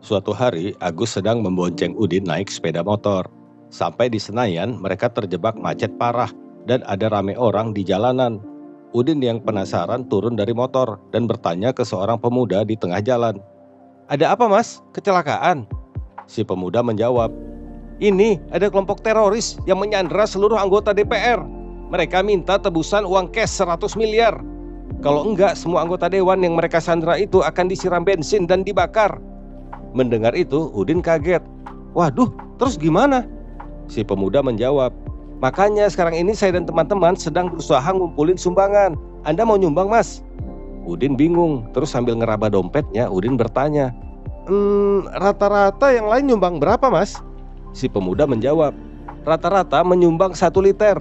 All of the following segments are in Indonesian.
Suatu hari, Agus sedang membonceng Udin naik sepeda motor. Sampai di Senayan, mereka terjebak macet parah dan ada rame orang di jalanan. Udin yang penasaran turun dari motor dan bertanya ke seorang pemuda di tengah jalan. "Ada apa, Mas? Kecelakaan?" Si pemuda menjawab, "Ini ada kelompok teroris yang menyandera seluruh anggota DPR. Mereka minta tebusan uang cash 100 miliar. Kalau enggak, semua anggota dewan yang mereka sandera itu akan disiram bensin dan dibakar." Mendengar itu, Udin kaget. "Waduh, terus gimana?" Si pemuda menjawab, "Makanya sekarang ini saya dan teman-teman sedang berusaha ngumpulin sumbangan. Anda mau nyumbang, Mas?" Udin bingung, terus sambil ngeraba dompetnya, Udin bertanya, Rata-rata yang lain nyumbang berapa, Mas?" Si pemuda menjawab, "Rata-rata menyumbang 1 liter."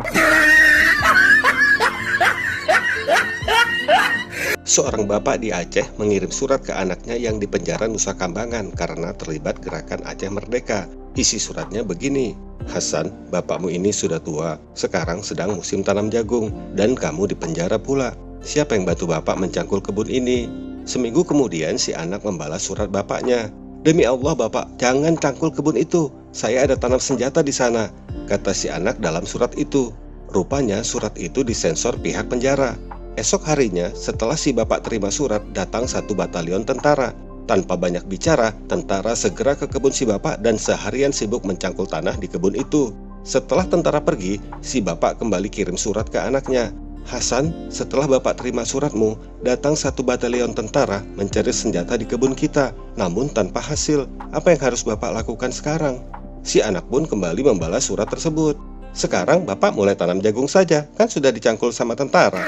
Seorang bapak di Aceh mengirim surat ke anaknya yang di penjara Nusa Kambangan karena terlibat gerakan Aceh Merdeka. Isi suratnya begini, "Hasan, bapakmu ini sudah tua, sekarang sedang musim tanam jagung, dan kamu di penjara pula. Siapa yang bantu bapak mencangkul kebun ini?" Seminggu kemudian si anak membalas surat bapaknya. "Demi Allah bapak, jangan cangkul kebun itu. Saya ada tanam senjata di sana," kata si anak dalam surat itu. Rupanya surat itu disensor pihak penjara. Esok harinya, setelah si bapak terima surat, datang 1 batalion tentara. Tanpa banyak bicara, tentara segera ke kebun si bapak dan seharian sibuk mencangkul tanah di kebun itu. Setelah tentara pergi, si bapak kembali kirim surat ke anaknya. "Hasan, setelah bapak terima suratmu, datang 1 batalion tentara mencari senjata di kebun kita, namun tanpa hasil. Apa yang harus bapak lakukan sekarang?" Si anak pun kembali membalas surat tersebut. "Sekarang bapak mulai tanam jagung saja, kan sudah dicangkul sama tentara."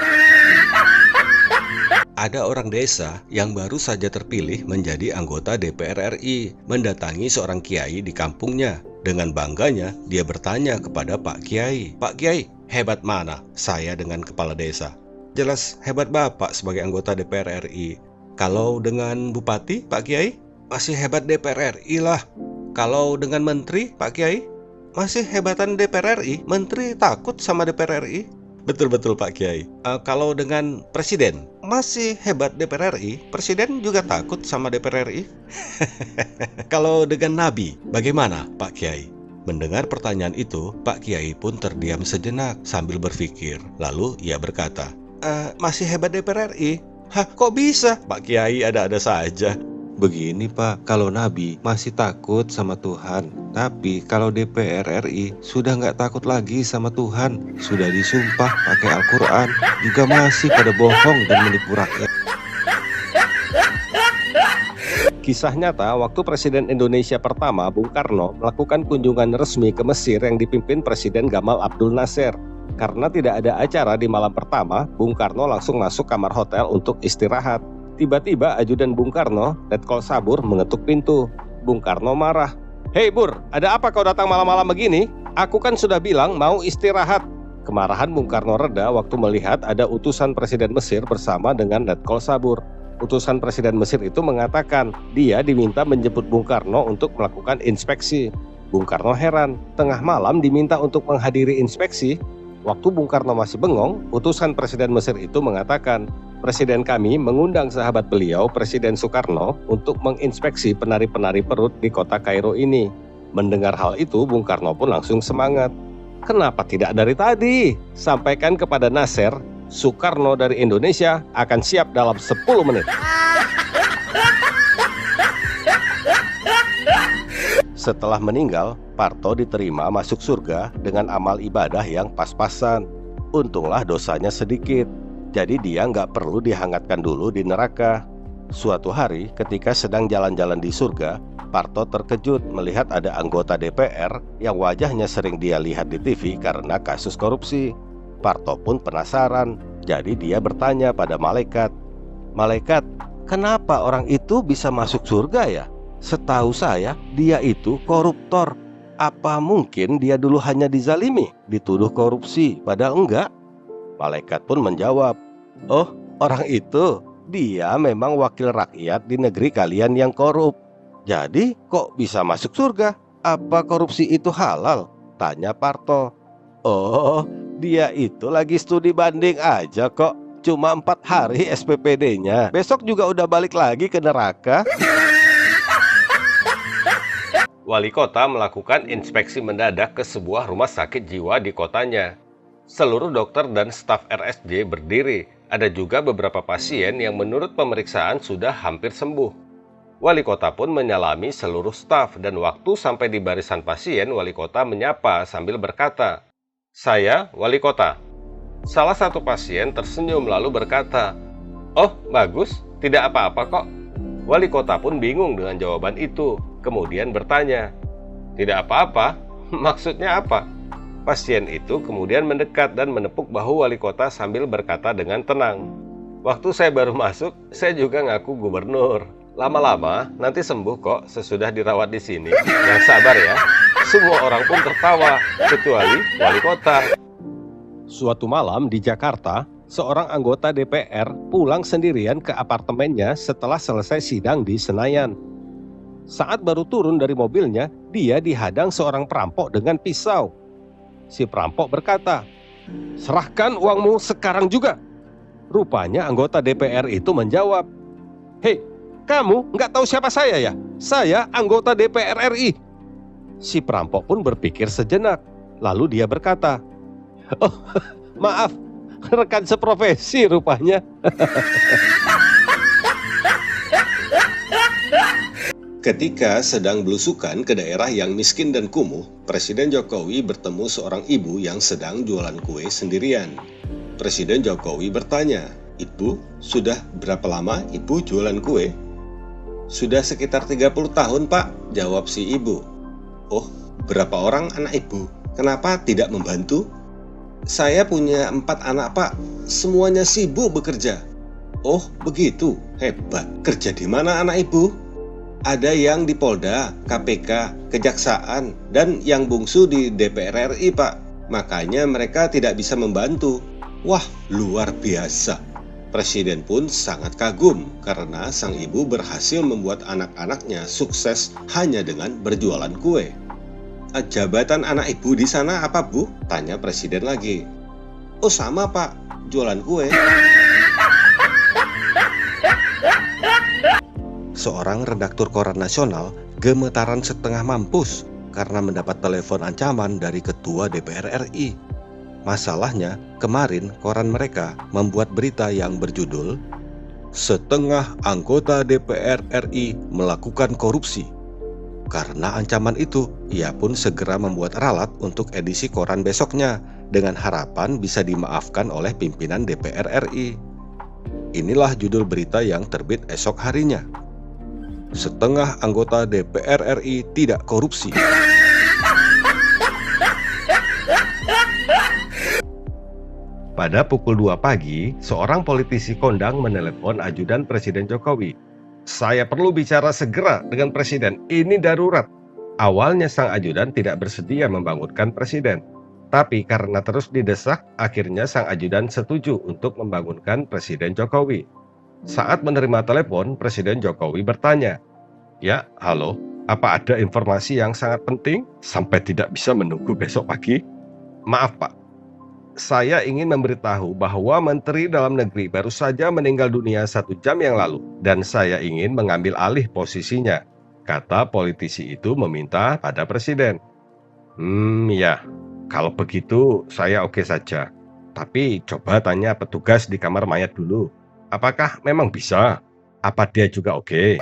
Ada orang desa yang baru saja terpilih menjadi anggota DPR RI mendatangi seorang kiai di kampungnya. Dengan bangganya, dia bertanya kepada Pak Kiai, "Pak Kiai, hebat mana saya dengan kepala desa?" "Jelas hebat bapak sebagai anggota DPR RI. Kalau dengan bupati, Pak Kiai, masih hebat DPR RI lah. Kalau dengan menteri, Pak Kiai, masih hebatan DPR RI. Menteri takut sama DPR RI." "Betul-betul Pak Kiai. Kalau dengan presiden, masih hebat DPR RI. Presiden juga takut sama DPR RI." "Kalau dengan nabi, bagaimana Pak Kiai?" Mendengar pertanyaan itu, Pak Kiai pun terdiam sejenak sambil berpikir. Lalu ia berkata, "Masih hebat DPR RI." "Hah, kok bisa?" Pak Kiai ada-ada saja. "Begini Pak, kalau Nabi masih takut sama Tuhan, tapi kalau DPR RI sudah nggak takut lagi sama Tuhan, sudah disumpah pakai Al-Quran, juga masih pada bohong dan menipu rakyat." Kisah nyata, waktu Presiden Indonesia pertama, Bung Karno, melakukan kunjungan resmi ke Mesir yang dipimpin Presiden Gamal Abdul Nasser. Karena tidak ada acara di malam pertama, Bung Karno langsung masuk kamar hotel untuk istirahat. Tiba-tiba ajudan Bung Karno, Letkol Sabur, mengetuk pintu. Bung Karno marah. "Hei Bur, ada apa kau datang malam-malam begini? Aku kan sudah bilang mau istirahat." Kemarahan Bung Karno reda waktu melihat ada utusan Presiden Mesir bersama dengan Letkol Sabur. Utusan Presiden Mesir itu mengatakan dia diminta menjemput Bung Karno untuk melakukan inspeksi. Bung Karno heran, tengah malam diminta untuk menghadiri inspeksi. Waktu Bung Karno masih bengong, utusan Presiden Mesir itu mengatakan, "Presiden kami mengundang sahabat beliau, Presiden Soekarno, untuk menginspeksi penari-penari perut di kota Kairo ini." Mendengar hal itu, Bung Karno pun langsung semangat. "Kenapa tidak dari tadi? Sampaikan kepada Nasser, Soekarno dari Indonesia akan siap dalam 10 menit." Setelah meninggal, Parto diterima masuk surga dengan amal ibadah yang pas-pasan. Untunglah dosanya sedikit, jadi dia nggak perlu dihangatkan dulu di neraka. Suatu hari ketika sedang jalan-jalan di surga, Parto terkejut melihat ada anggota DPR yang wajahnya sering dia lihat di TV karena kasus korupsi. Parto pun penasaran, jadi dia bertanya pada malaikat, "Malaikat, kenapa orang itu bisa masuk surga ya? Setahu saya dia itu koruptor. Apa mungkin dia dulu hanya dizalimi, dituduh korupsi, padahal enggak?" Malaikat pun menjawab, "Oh, orang itu, dia memang wakil rakyat di negeri kalian yang korup. Jadi kok bisa masuk surga? Apa korupsi itu halal?" tanya Parto. "Oh, dia itu lagi studi banding aja kok. Cuma 4 hari SPPD-nya. Besok juga udah balik lagi ke neraka." Wali kota melakukan inspeksi mendadak ke sebuah rumah sakit jiwa di kotanya. Seluruh dokter dan staf RSJ berdiri. Ada juga beberapa pasien yang menurut pemeriksaan sudah hampir sembuh. Wali kota pun menyalami seluruh staf dan waktu sampai di barisan pasien, wali kota menyapa sambil berkata, "Saya wali kota." Salah satu pasien tersenyum lalu berkata, "Oh, bagus, tidak apa-apa kok." Wali kota pun bingung dengan jawaban itu, kemudian bertanya, "Tidak apa-apa? Maksudnya apa?" Pasien itu kemudian mendekat dan menepuk bahu wali kota sambil berkata dengan tenang, "Waktu saya baru masuk, saya juga ngaku gubernur. Lama-lama nanti sembuh kok sesudah dirawat di sini. Yang sabar ya." Semua orang pun tertawa, kecuali wali kota. Suatu malam di Jakarta, seorang anggota DPR pulang sendirian ke apartemennya setelah selesai sidang di Senayan. Saat baru turun dari mobilnya, dia dihadang seorang perampok dengan pisau. Si perampok berkata, "Serahkan uangmu sekarang juga." Rupanya anggota DPR itu menjawab, "Hei, kamu nggak tahu siapa saya ya? Saya anggota DPR RI." Si perampok pun berpikir sejenak, lalu dia berkata, "Oh, maaf, rekan seprofesi rupanya." Ketika sedang belusukan ke daerah yang miskin dan kumuh, Presiden Jokowi bertemu seorang ibu yang sedang jualan kue sendirian. Presiden Jokowi bertanya, "Ibu, sudah berapa lama ibu jualan kue?" "Sudah sekitar 30 tahun, Pak," jawab si ibu. "Oh, berapa orang anak ibu? Kenapa tidak membantu?" "Saya punya 4 anak, Pak. Semuanya sibuk bekerja." "Oh, begitu. Hebat. Kerja di mana anak ibu?" "Ada yang di Polda, KPK, Kejaksaan, dan yang bungsu di DPR RI, Pak. Makanya mereka tidak bisa membantu." Wah, luar biasa. Presiden pun sangat kagum karena sang ibu berhasil membuat anak-anaknya sukses hanya dengan berjualan kue. "Jabatan anak ibu di sana apa, Bu?" tanya Presiden lagi. "Oh, sama, Pak. Jualan kue." Seorang redaktur koran nasional gemetaran setengah mampus karena mendapat telepon ancaman dari ketua DPR RI. Masalahnya, kemarin koran mereka membuat berita yang berjudul "Setengah anggota DPR RI melakukan korupsi." Karena ancaman itu, ia pun segera membuat ralat untuk edisi koran besoknya dengan harapan bisa dimaafkan oleh pimpinan DPR RI. Inilah judul berita yang terbit esok harinya. "Setengah anggota DPR RI tidak korupsi." Pada pukul 2 pagi, seorang politisi kondang menelepon ajudan Presiden Jokowi. "Saya perlu bicara segera dengan Presiden, ini darurat." Awalnya sang ajudan tidak bersedia membangunkan Presiden. Tapi karena terus didesak, akhirnya sang ajudan setuju untuk membangunkan Presiden Jokowi. Saat menerima telepon, Presiden Jokowi bertanya, "Ya, halo, apa ada informasi yang sangat penting sampai tidak bisa menunggu besok pagi?" "Maaf, Pak. Saya ingin memberitahu bahwa Menteri Dalam Negeri baru saja meninggal dunia 1 jam yang lalu dan saya ingin mengambil alih posisinya," kata politisi itu meminta pada Presiden. Ya, kalau begitu saya oke saja. Tapi coba tanya petugas di kamar mayat dulu. Apakah memang bisa? Apa dia juga oke?"